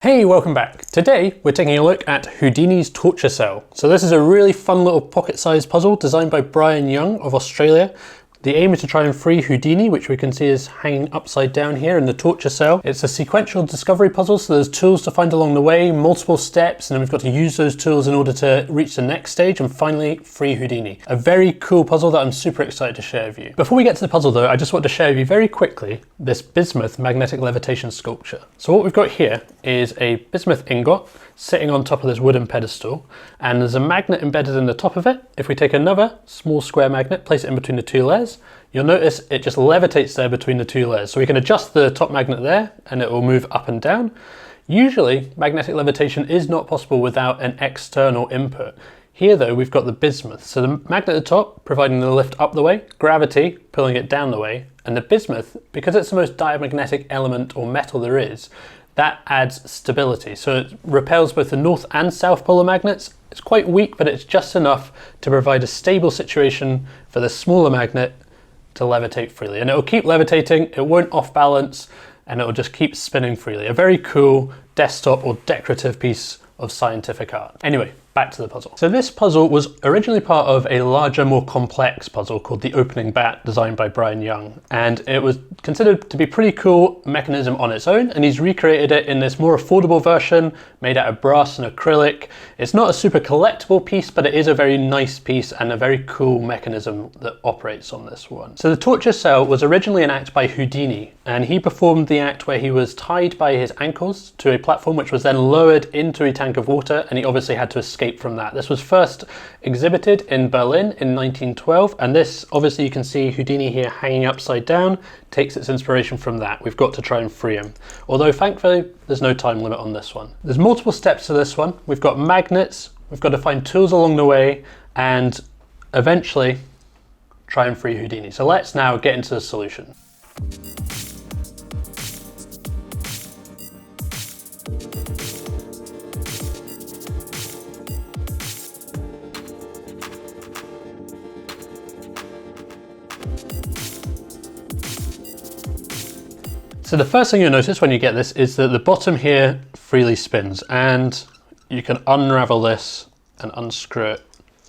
Hey, welcome back. Today we're taking a look at Houdini's torture cell. So this is a really fun little pocket-sized puzzle designed by Brian Young of Australia. The aim is to try and free Houdini, which we can see is hanging upside down here in the torture cell. It's a sequential discovery puzzle, so there's tools to find along the way, multiple steps, and then we've got to use those tools in order to reach the next stage and finally free Houdini. A very cool puzzle that I'm super excited to share with you. Before we get to the puzzle though, I just want to share with you very quickly this bismuth magnetic levitation sculpture. So what we've got here is a bismuth ingot sitting on top of this wooden pedestal, and there's a magnet embedded in the top of it. If we take another small square magnet, place it in between the two layers, you'll notice it just levitates there between the two layers. So we can adjust the top magnet there and it will move up and down. Usually magnetic levitation is not possible without an external input. Here though, we've got the bismuth. So the magnet at the top providing the lift up the way, gravity pulling it down the way, and the bismuth, because it's the most diamagnetic element or metal there is, that adds stability. So it repels both the north and south polar magnets. It's quite weak, but it's just enough to provide a stable situation for the smaller magnet to levitate freely. And it will keep levitating, it won't off balance, and it will just keep spinning freely. A very cool desktop or decorative piece of scientific art. Anyway, back to the puzzle. So this puzzle was originally part of a larger, more complex puzzle called the Opening Bat, designed by Brian Young. And it was considered to be a pretty cool mechanism on its own, and he's recreated it in this more affordable version made out of brass and acrylic. It's not a super collectible piece, but it is a very nice piece and a very cool mechanism that operates on this one. So the torture cell was originally an act by Houdini, and he performed the act where he was tied by his ankles to a platform which was then lowered into a tank of water, and he obviously had to escape from that. This was first exhibited in Berlin in 1912, and this, obviously you can see Houdini here hanging upside down, takes its inspiration from that. We've got to try and free him. Although thankfully there's no time limit on this one. There's multiple steps to this one. We've got magnets, we've got to find tools along the way, and eventually try and free Houdini. So let's now get into the solution. So the first thing you'll notice when you get this is that the bottom here freely spins, and you can unravel this and unscrew it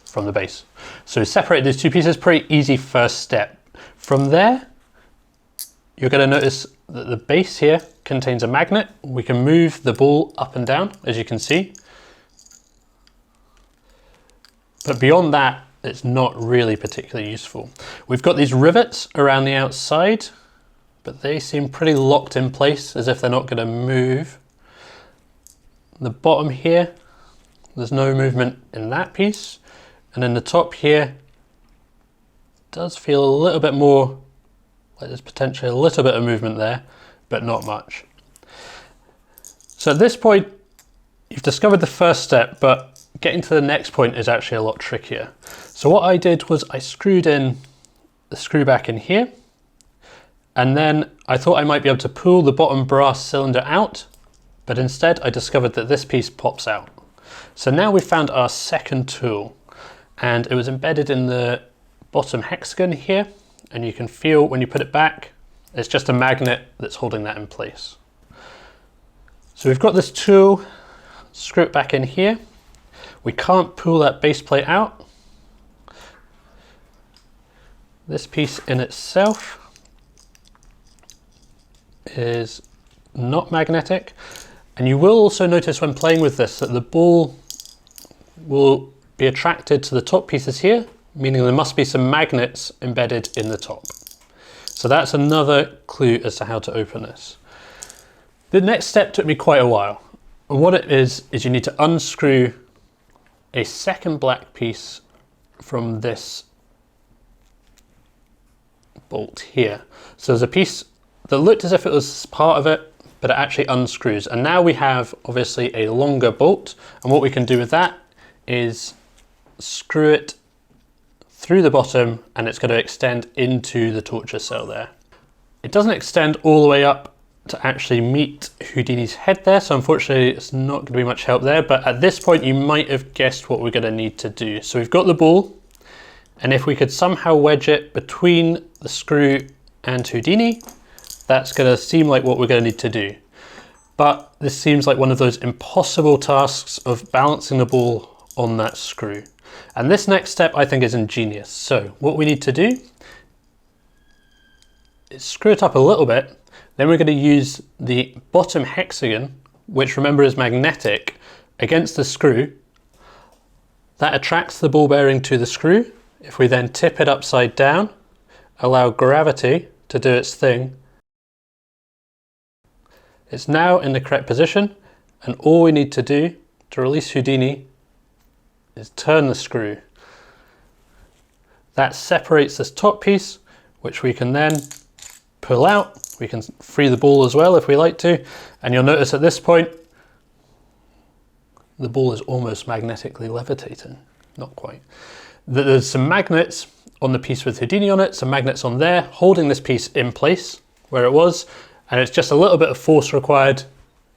from the base. So separate these two pieces, pretty easy first step. From there, you're going to notice that the base here contains a magnet. We can move the ball up and down, as you can see. But beyond that, it's not really particularly useful. We've got these rivets around the outside, but they seem pretty locked in place, as if they're not going to move. The bottom here, there's no movement in that piece. And then the top here does feel a little bit more like there's potentially a little bit of movement there, but not much. So at this point, you've discovered the first step, but getting to the next point is actually a lot trickier. So what I did was I screwed in the screw back in here, and then I thought I might be able to pull the bottom brass cylinder out, but instead I discovered that this piece pops out. So now we've found our second tool, and it was embedded in the bottom hexagon here, and you can feel when you put it back, it's just a magnet that's holding that in place. So we've got this tool, screw it back in here. We can't pull that base plate out. This piece in itself is not magnetic, and you will also notice when playing with this that the ball will be attracted to the top pieces here, meaning there must be some magnets embedded in the top. So that's another clue as to how to open this. The next step took me quite a while, and what it is you need to unscrew a second black piece from this bolt here. So there's a piece that looked as if it was part of it, but it actually unscrews. And now we have obviously a longer bolt, and what we can do with that is screw it through the bottom, and it's going to extend into the torture cell there. It doesn't extend all the way up to actually meet Houdini's head there, so unfortunately it's not going to be much help there, but at this point you might have guessed what we're going to need to do. So we've got the ball, and if we could somehow wedge it between the screw and Houdini, that's going to seem like what we're going to need to do. but this seems like one of those impossible tasks of balancing the ball on that screw. And this next step I think is ingenious. So what we need to do is screw it up a little bit, then we're going to use the bottom hexagon, which remember is magnetic, against the screw. That attracts the ball bearing to the screw. If we then tip it upside down, allow gravity to do its thing, it's now in the correct position, and all we need to do to release Houdini is turn the screw. That separates this top piece, which we can then pull out. We can free the ball as well if we like to, and you'll notice at this point the ball is almost magnetically levitating. Not quite. There's some magnets on the piece with Houdini on it, some magnets on there holding this piece in place where it was, and it's just a little bit of force required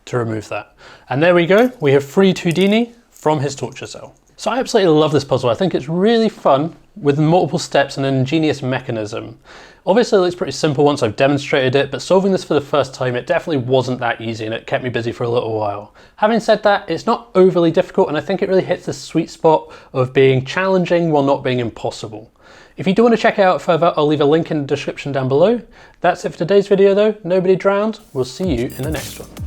to remove that. And there we go, we have freed Houdini from his torture cell. So I absolutely love this puzzle. I think it's really fun with multiple steps and an ingenious mechanism. Obviously it looks pretty simple once I've demonstrated it, but solving this for the first time, it definitely wasn't that easy and it kept me busy for a little while. Having said that, it's not overly difficult and I think it really hits the sweet spot of being challenging while not being impossible. If you do want to check it out further, I'll leave a link in the description down below. That's it for today's video though. Nobody drowned. We'll see you in the next one.